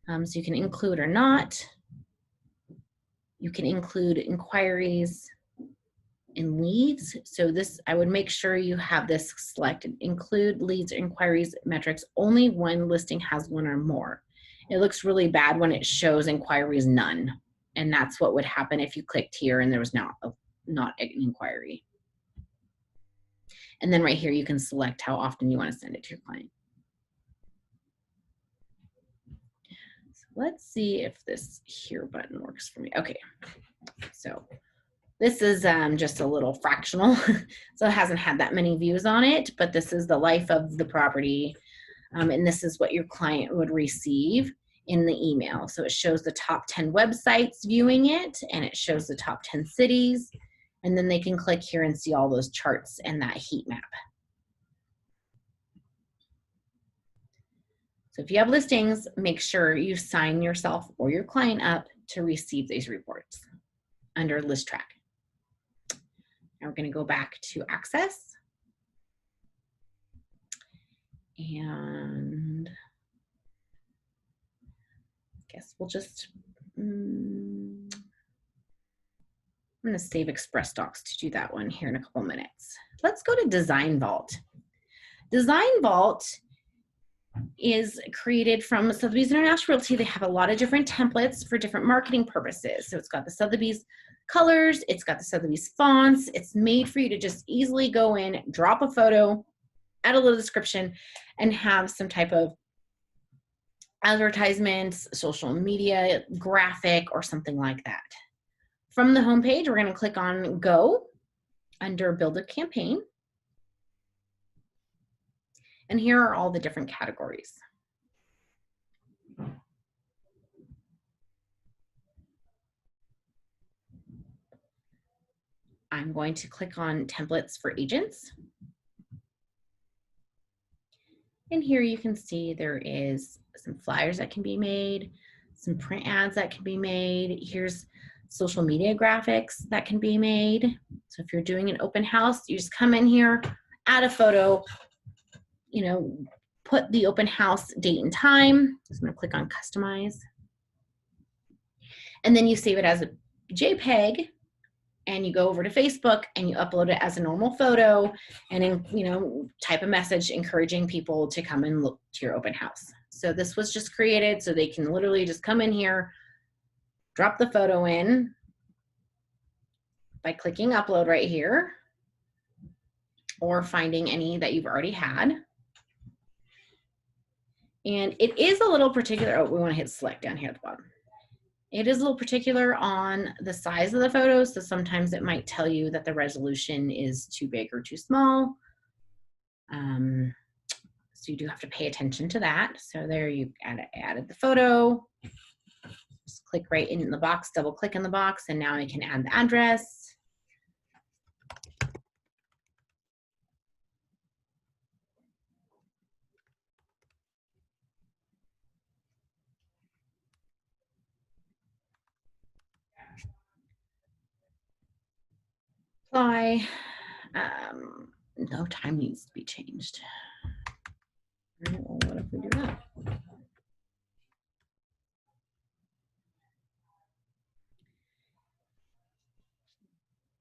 So you can include or not. You can include inquiries and leads. So this, I would make sure you have this selected. Include leads, inquiries, metrics only when listing has one or more. It looks really bad when it shows inquiries none. And that's what would happen if you clicked here and there was not an inquiry. And then right here, you can select how often you want to send it to your client. So let's see if this here button works for me. Okay, so this is just a little fractional. So it hasn't had that many views on it, but this is the life of the property. And this is what your client would receive in the email. So it shows the top 10 websites viewing it, and it shows the top 10 cities. And then they can click here and see all those charts and that heat map. So if you have listings, make sure you sign yourself or your client up to receive these reports under List Track. Now we're going to go back to Access. And I guess we'll just, I'm going to save Express Docs to do that one here in a couple minutes. Let's go to Design Vault. Design Vault is created from Sotheby's International Realty. They have a lot of different templates for different marketing purposes. So it's got the Sotheby's colors, it's got the Sotheby's fonts. It's made for you to just easily go in, drop a photo, add a little description, and have some type of advertisements, social media, graphic, or something like that. From the homepage, we're going to click on Go under Build a Campaign. And here are all the different categories. I'm going to click on templates for agents. And here you can see there is some flyers that can be made, some print ads that can be made. Here's social media graphics that can be made. So if you're doing an open house, you just come in here, add a photo, you know, put the open house date and time. So I'm gonna click on customize. And then you save it as a JPEG, and you go over to Facebook and you upload it as a normal photo, and then, you know, type a message encouraging people to come and look to your open house. So this was just created so they can literally just come in here, drop the photo in by clicking upload right here, or finding any that you've already had. And it is a little particular. Oh, we want to hit select down here at the bottom. It is a little particular on the size of the photos, so sometimes it might tell you that the resolution is too big or too small. So you do have to pay attention to that. So there you added the photo. Just click right in the box, double click in the box, and now I can add the address. Apply. No time needs to be changed. Well, what if we do that?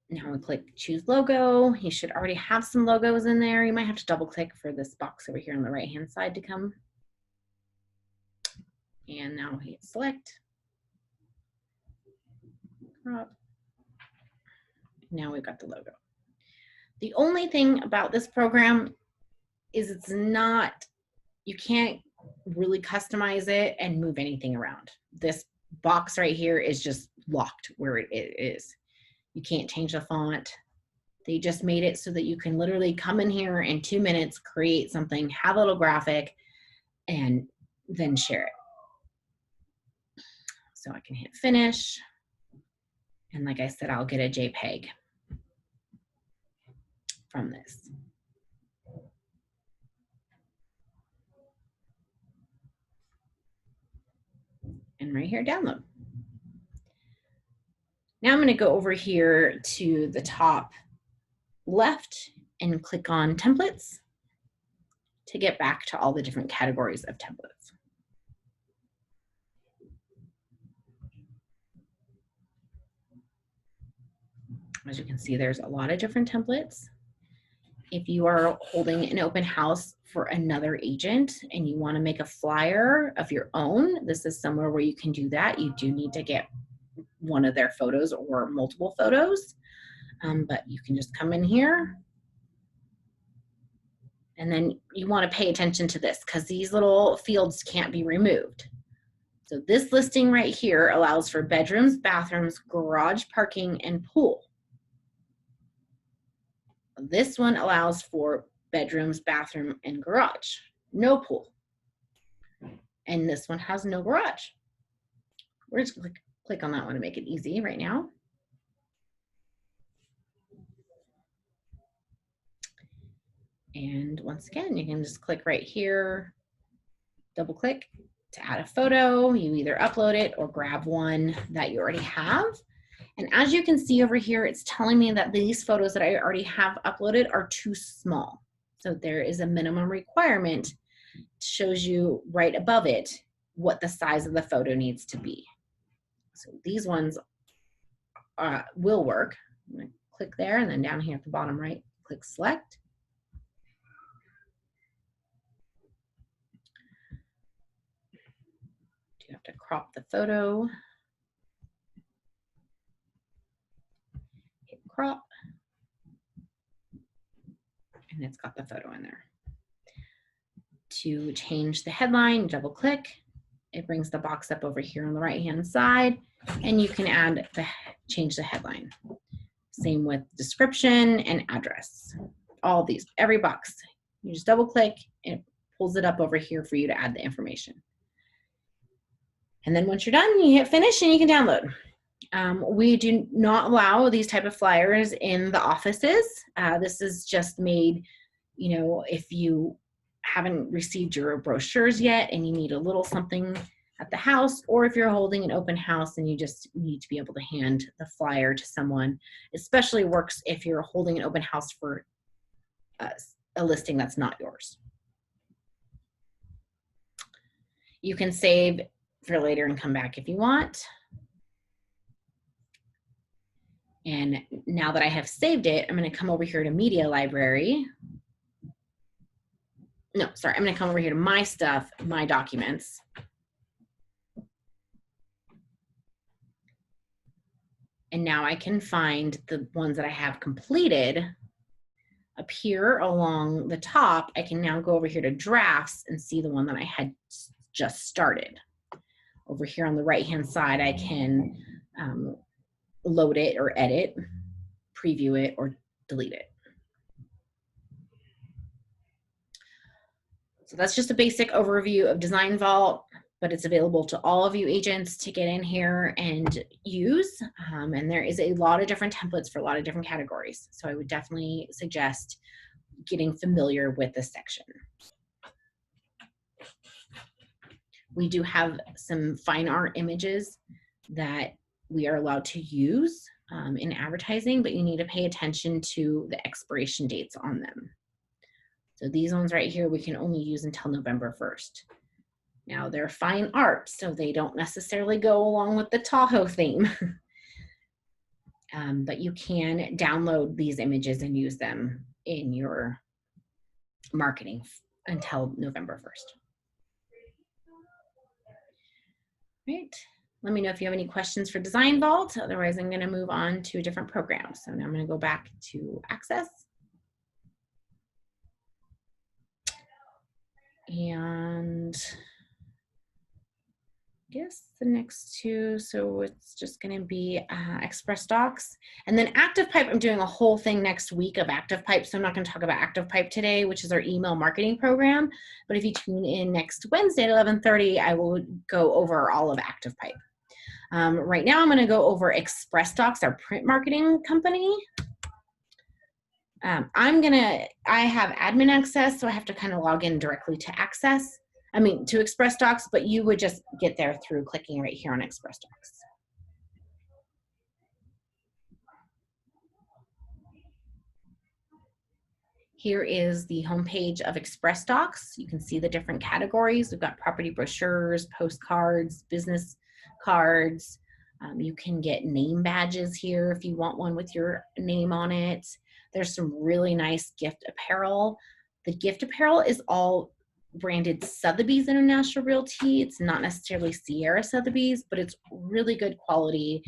Now we click choose logo. You should already have some logos in there. You might have to double click for this box over here on the right hand side to come. And now we hit select. Crop. Now we've got the logo. The only thing about this program is it's not, you can't really customize it and move anything around. This box right here is just locked where it is. You can't change the font. They just made it so that you can literally come in here in 2 minutes, create something, have a little graphic, and then share it. So I can hit finish. And like I said, I'll get a JPEG from this. And right here, download. Now I'm going to go over here to the top left and click on templates to get back to all the different categories of templates. As you can see, there's a lot of different templates. If you are holding an open house for another agent and you want to make a flyer of your own, this is somewhere where you can do that. You do need to get one of their photos or multiple photos, but you can just come in here. And then you want to pay attention to this because these little fields can't be removed. So this listing right here allows for bedrooms, bathrooms, garage, parking, and pool. This one allows for bedrooms, bathroom, and garage, no pool. And this one has no garage. We're just gonna click on that one to make it easy right now. And once again, you can just click right here, double click to add a photo. You either upload it or grab one that you already have. And as you can see over here, it's telling me that these photos that I already have uploaded are too small. So there is a minimum requirement. It shows you right above it what the size of the photo needs to be. So these ones will work. I'm gonna click there, and then down here at the bottom right, click select. You have to crop the photo. Hit crop. And it's got the photo in there. To change the headline, double click. It brings the box up over here on the right hand side, and you can change the headline. Same with description and address. All these, every box. You just double click, and it pulls it up over here for you to add the information. And then once you're done, you hit finish and you can download. We do not allow these type of flyers in the offices. This is just made, you know, if you haven't received your brochures yet and you need a little something at the house, or if you're holding an open house and you just need to be able to hand the flyer to someone. Especially works if you're holding an open house for a listing that's not yours. You can save for later and come back if you want. And now that I have saved it, I'm going to come over here to Media Library. No, sorry, I'm going to come over here to My Stuff, My Documents. And now I can find the ones that I have completed. Up here along the top, I can now go over here to Drafts and see the one that I had just started. Over here on the right-hand side, I can load it or edit, preview it, or delete it. So that's just a basic overview of Design Vault, but it's available to all of you agents to get in here and use. And there is a lot of different templates for a lot of different categories. So I would definitely suggest getting familiar with this section. We do have some fine art images that we are allowed to use in advertising, but you need to pay attention to the expiration dates on them. So these ones right here, we can only use until November 1st. Now they're fine art, so they don't necessarily go along with the Tahoe theme. But you can download these images and use them in your marketing until November 1st. Right. Let me know if you have any questions for Design Vault. Otherwise, I'm going to move on to a different program. So now I'm going to go back to Access. And I guess the next two, so it's just going to be ExpressDocs. And then ActivePipe, I'm doing a whole thing next week of ActivePipe. So I'm not going to talk about ActivePipe today, which is our email marketing program. But if you tune in next Wednesday at 11:30, I will go over all of ActivePipe. Right now, I'm going to go over ExpressDocs, our print marketing company. I have admin access, so I have to kind of log in directly to to ExpressDocs, but you would just get there through clicking right here on ExpressDocs. Here is the homepage of ExpressDocs. You can see the different categories. We've got property brochures, postcards, business cards. You can get name badges here if you want one with your name on it. There's some really nice gift apparel. The gift apparel is all branded Sotheby's International Realty. It's not necessarily Sierra Sotheby's, but it's really good quality.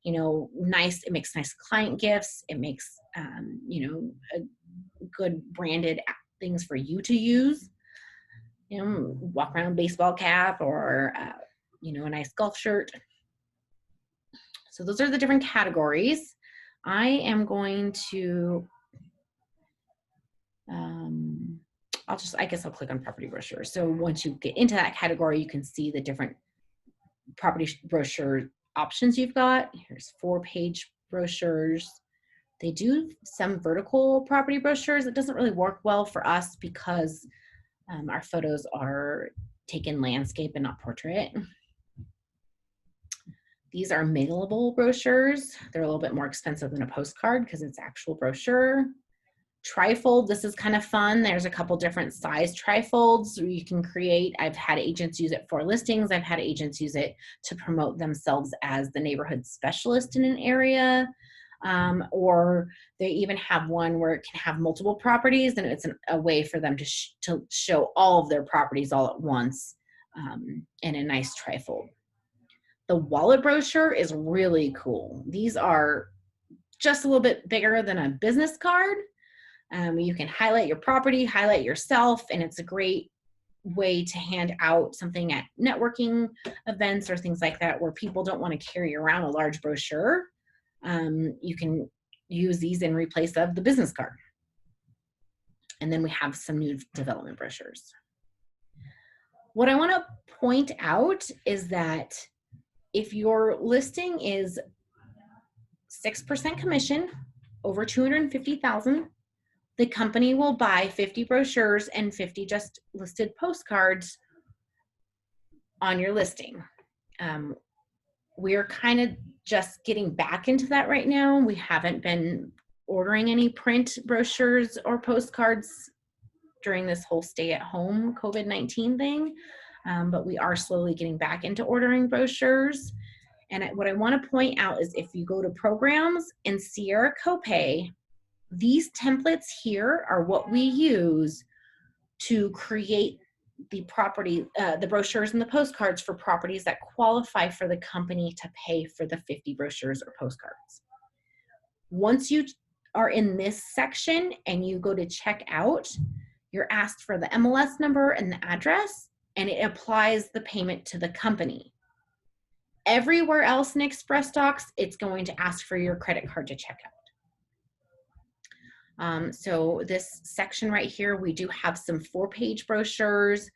You know, nice. It makes nice client gifts. It makes, you know, a good branded things for you to use. You know, walk around baseball cap or, you know, a nice golf shirt. So those are the different categories. I am going to, I guess I'll click on property brochure. So once you get into that category, you can see the different property brochure options you've got. Here's 4-page brochures. They do some vertical property brochures. It doesn't really work well for us because our photos are taken landscape and not portrait. These are mailable brochures. They're a little bit more expensive than a postcard because it's actual brochure. Trifold, this is kind of fun. There's a couple different size trifolds you can create. I've had agents use it for listings. I've had agents use it to promote themselves as the neighborhood specialist in an area. Or they even have one where it can have multiple properties, and it's a way for them to show all of their properties all at once in a nice trifold. The wallet brochure is really cool. These are just a little bit bigger than a business card. You can highlight your property, highlight yourself, and it's a great way to hand out something at networking events or things like that where people don't want to carry around a large brochure. You can use these in replace of the business card. And then we have some new development brochures. What I want to point out is that if your listing is 6% commission over 250,000. The company will buy 50 brochures and 50 just listed postcards on your listing. We're kind of just getting back into that right now. We haven't been ordering any print brochures or postcards during this whole stay-at-home COVID-19 thing, but we are slowly getting back into ordering brochures. And what I want to point out is if you go to programs and Sierra Copay, these templates here are what we use to create the property, the brochures and the postcards for properties that qualify for the company to pay for the 50 brochures or postcards. Once you are in this section and you go to check out, you're asked for the MLS number and the address, and it applies the payment to the company. Everywhere else in Express Docs, it's going to ask for your credit card to check out. So this section right here, we do have some 4-page brochures.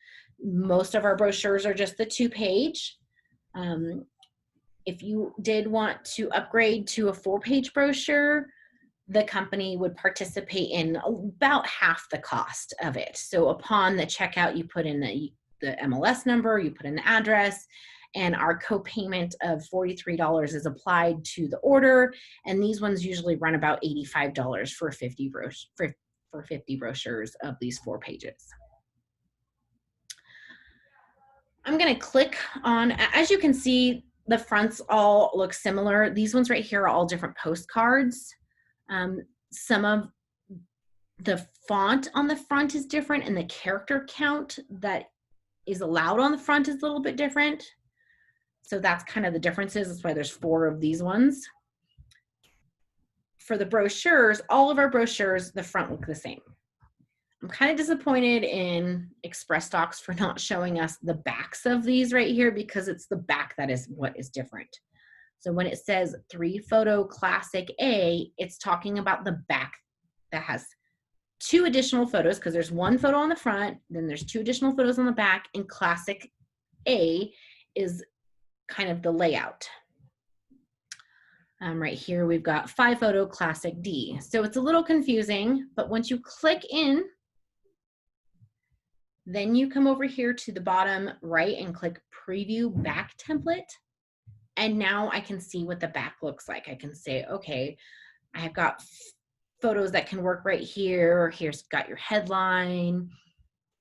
Most of our brochures are just the 2-page. If you did want to upgrade to a 4-page brochure, the company would participate in about half the cost of it. So upon the checkout, you put in the MLS number, you put in the address, and our co-payment of $43 is applied to the order. And these ones usually run about $85 for 50 brochures of these 4 pages. I'm gonna click on, as you can see, the fronts all look similar. These ones right here are all different postcards. Some of the font on the front is different, and the character count that is allowed on the front is a little bit different. So that's kind of the differences. That's why there's 4 of these ones. For the brochures, all of our brochures, the front look the same. I'm kind of disappointed in Express Docs for not showing us the backs of these right here, because it's the back that is what is different. So when it says 3-photo Classic A, it's talking about the back that has 2 additional photos, because there's 1 photo on the front, then there's 2 additional photos on the back, and Classic A is kind of the layout. Right here, we've got 5-photo Classic D. So it's a little confusing, but once you click in, then you come over here to the bottom right and click Preview Back Template. And now I can see what the back looks like. I can say, okay, I've got photos that can work right here. Here's got your headline,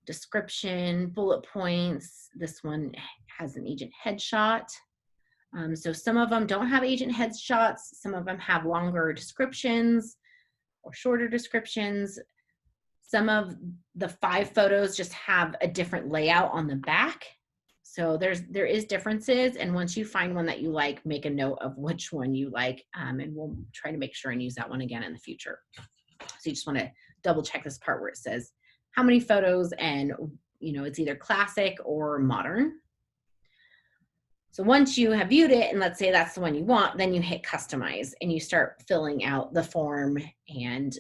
description, bullet points. This one has an agent headshot. So some of them don't have agent headshots. Some of them have longer descriptions or shorter descriptions. Some of the 5 photos just have a different layout on the back. So there is differences. And once you find one that you like, make a note of which one you like, and we'll try to make sure and use that one again in the future. So you just want to double check this part where it says how many photos, and it's either classic or modern. So once you have viewed it, and let's say that's the one you want, then you hit customize and you start filling out the form, and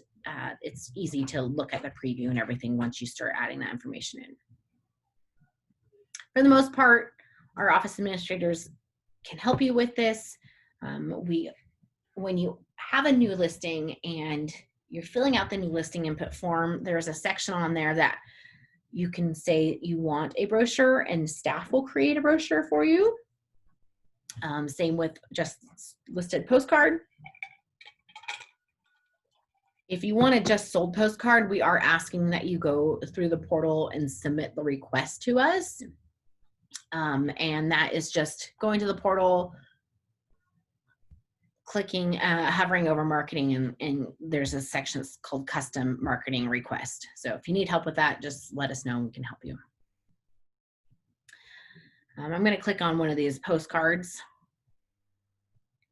it's easy to look at the preview and everything once you start adding that information in. For the most part, our office administrators can help you with this. When you have a new listing and you're filling out the new listing input form, there's a section on there that you can say you want a brochure, and staff will create a brochure for you. Same with just listed postcard. If you want a just sold postcard, we are asking that you go through the portal and submit the request to us. And that is just going to the portal, clicking, hovering over marketing, and there's a section that's called custom marketing request. So if you need help with that, just let us know and we can help you. I'm going to click on one of these postcards.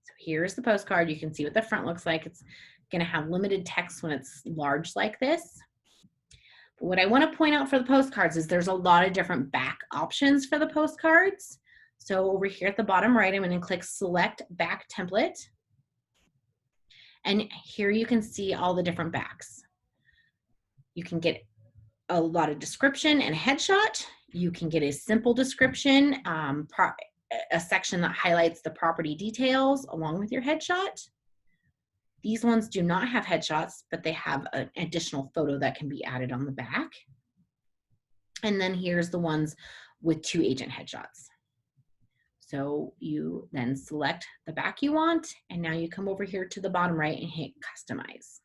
So here's the postcard. You can see what the front looks like. It's going to have limited text when it's large like this. But what I want to point out for the postcards is there's a lot of different back options for the postcards. So over here at the bottom right, I'm going to click Select Back Template. And here you can see all the different backs. You can get a lot of description and a headshot. You can get a simple description, a section that highlights the property details along with your headshot. These ones do not have headshots, but they have an additional photo that can be added on the back. And then here's the ones with 2 agent headshots. So you then select the back you want, and now you come over here to the bottom right and hit customize.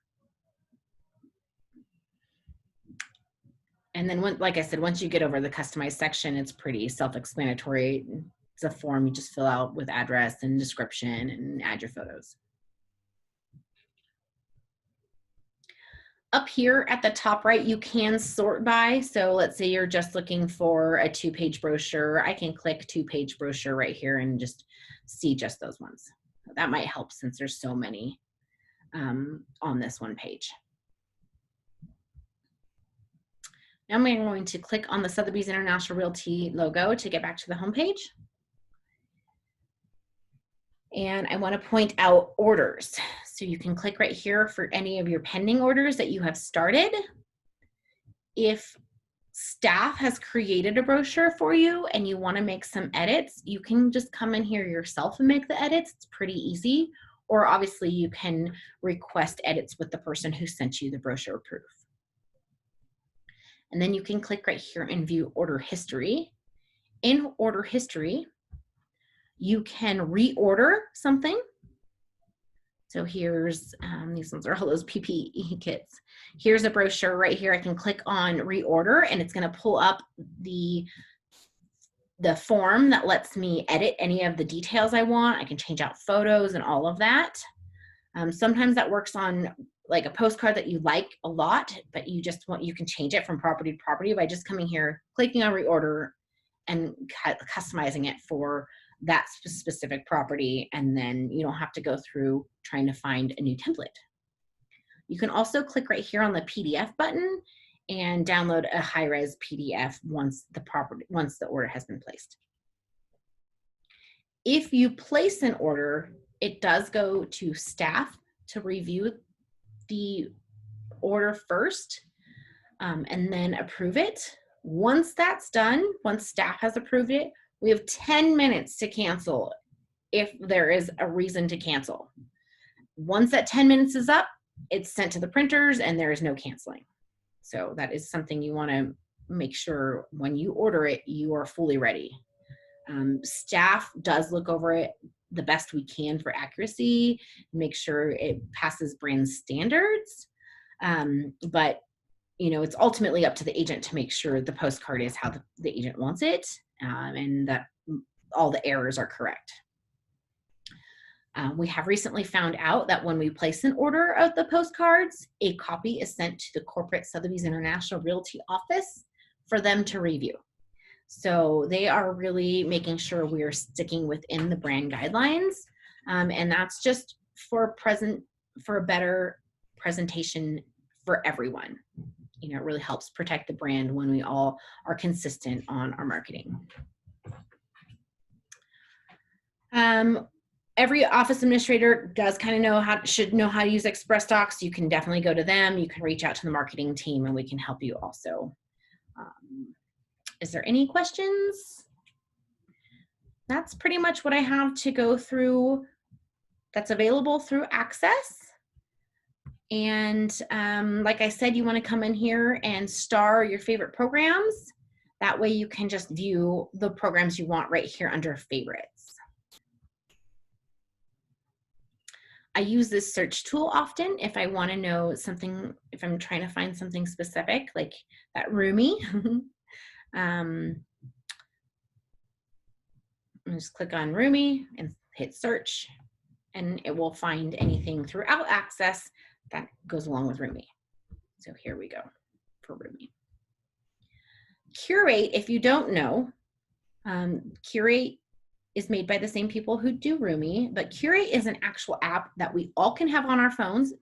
And then, like I said, once you get over the customize section, it's pretty self-explanatory. It's a form you just fill out with address and description and add your photos. Up here at the top right, you can sort by. So let's say you're just looking for a 2-page brochure. I can click 2-page brochure right here and just see just those ones. That might help since there's so many on this one page. Now I'm going to click on the Sotheby's International Realty logo to get back to the home page. And I want to point out orders. So you can click right here for any of your pending orders that you have started. If staff has created a brochure for you and you want to make some edits, you can just come in here yourself and make the edits. It's pretty easy. Or obviously you can request edits with the person who sent you the brochure proof. And then you can click right here and view order history. In order history, you can reorder something. So here's, these ones are all those PPE kits. Here's a brochure right here. I can click on reorder and it's gonna pull up the form that lets me edit any of the details I want. I can change out photos and all of that. Sometimes that works on like a postcard that you like a lot, but you can change it from property to property by just coming here, clicking on reorder and customizing it for that specific property, and then you don't have to go through trying to find a new template. You can also click right here on the PDF button and download a high-res PDF once the order has been placed. If you place an order, it does go to staff to review the order first and then approve it. Once that's done, once staff has approved it, we have 10 minutes to cancel if there is a reason to cancel. Once that 10 minutes is up, it's sent to the printers and there is no canceling. So that is something you want to make sure when you order it, you are fully ready. Staff does look over it the best we can for accuracy, make sure it passes brand standards. But you know, it's ultimately up to the agent to make sure the postcard is how the agent wants it, and that all the errors are correct. We have recently found out that when we place an order of the postcards, a copy is sent to the corporate Sotheby's International Realty office for them to review. So they are really making sure we are sticking within the brand guidelines, and that's just for a better presentation for everyone. You know, it really helps protect the brand when we all are consistent on our marketing. Every office administrator does kind of should know how to use Express Docs. You can definitely go to them. You can reach out to the marketing team and we can help you also. Is there any questions? That's pretty much what I have to go through that's available through Access. And like I said, you want to come in here and star your favorite programs. That way you can just view the programs you want right here under favorites. I use this search tool often if I want to know something, if I'm trying to find something specific, like that Roomy. Just click on Roomy and hit search, and it will find anything throughout Access that goes along with Roomy. So here we go for Roomy. Curate, if you don't know, Curate is made by the same people who do Roomy, but Curate is an actual app that we all can have on our phones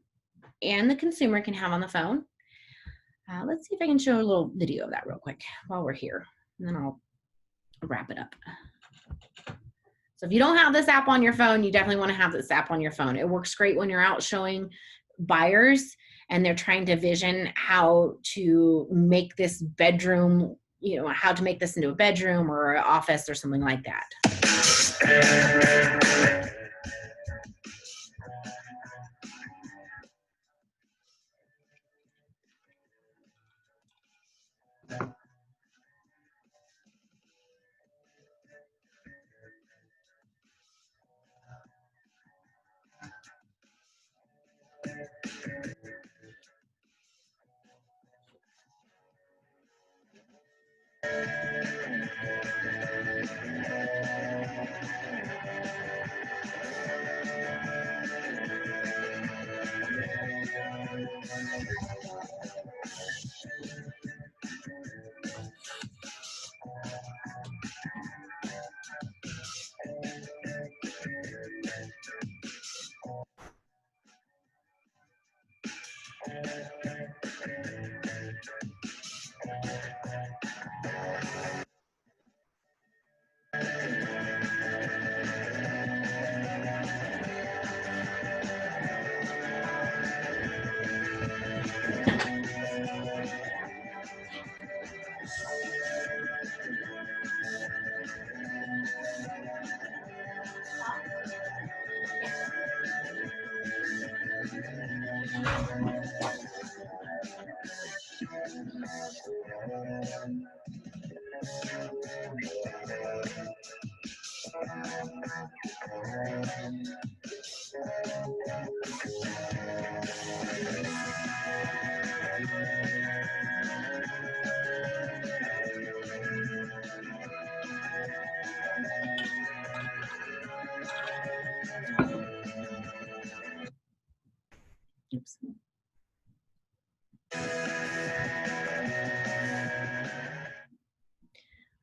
and the consumer can have on the phone. Let's see if I can show a little video of that real quick while we're here, and then I'll wrap it up. So if you don't have this app on your phone, you definitely want to have this app on your phone. It works great when you're out showing buyers and they're trying to vision how to make this bedroom, you know, how to make this into a bedroom or an office or something like that. Oops.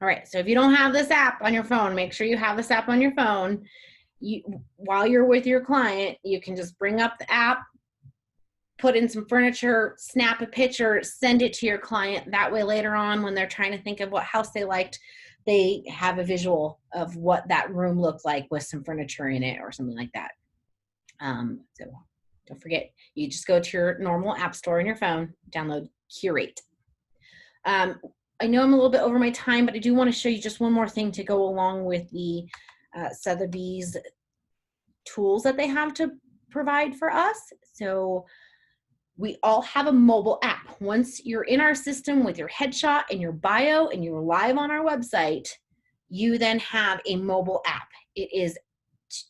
All right, so if you don't have this app on your phone, make sure you have this app on your phone. While you're with your client, you can just bring up the app, put in some furniture, snap a picture, send it to your client. That way later on when they're trying to think of what house they liked, they have a visual of what that room looked like with some furniture in it or something like that. So don't forget, you just go to your normal app store on your phone, download Curate. I know I'm a little bit over my time, but I do want to show you just one more thing to go along with the Sotheby's tools that they have to provide for us. So we all have a mobile app. Once you're in our system with your headshot and your bio and you're live on our website, you then have a mobile app. It is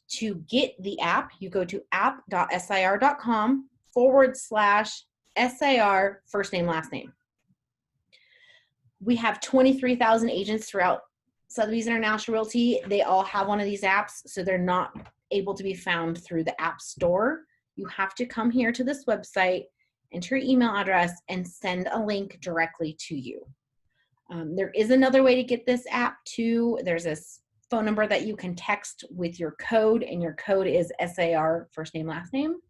to get the app, you go to app.sir.com/SIR first name, last name. We have 23,000 agents throughout Sotheby's International Realty. They all have one of these apps, so they're not able to be found through the app store. You have to come here to this website, enter your email address, and send a link directly to you. There is another way to get this app too. There's this phone number that you can text with your code, and your code is SAR first name, last name.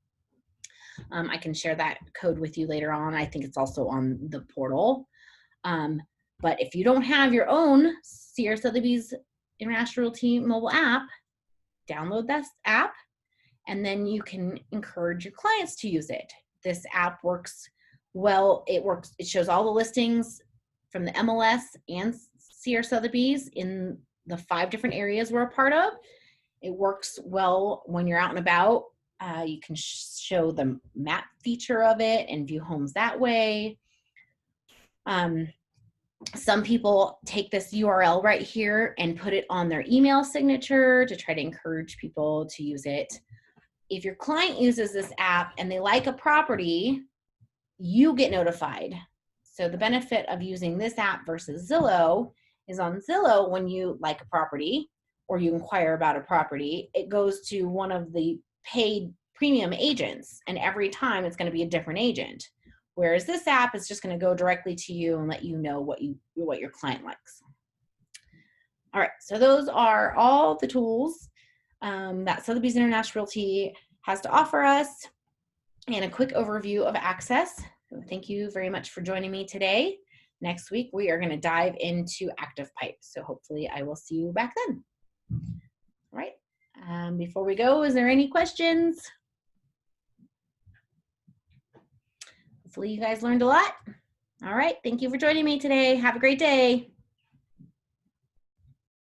I can share that code with you later on. I think it's also on the portal. But if you don't have your own Sierra Sotheby's International Realty mobile app, download this app, and then you can encourage your clients to use it. This app works well. It shows all the listings from the MLS and Sierra Sotheby's in the 5 different areas we're a part of. It works well when you're out and about. You can show the map feature of it and view homes that way. Some people take this URL right here and put it on their email signature to try to encourage people to use it. If your client uses this app and they like a property, you get notified. So the benefit of using this app versus Zillow is on Zillow, when you like a property or you inquire about a property, it goes to one of the paid premium agents, and every time it's going to be a different agent. Whereas this app is just going to go directly to you and let you know what your client likes. All right, so those are all the tools that Sotheby's International Realty has to offer us, and a quick overview of Access. So thank you very much for joining me today. Next week, we are going to dive into ActivePipe. So hopefully I will see you back then. All right, before we go, is there any questions? Hopefully you guys learned a lot. All right, thank you for joining me today. Have a great day.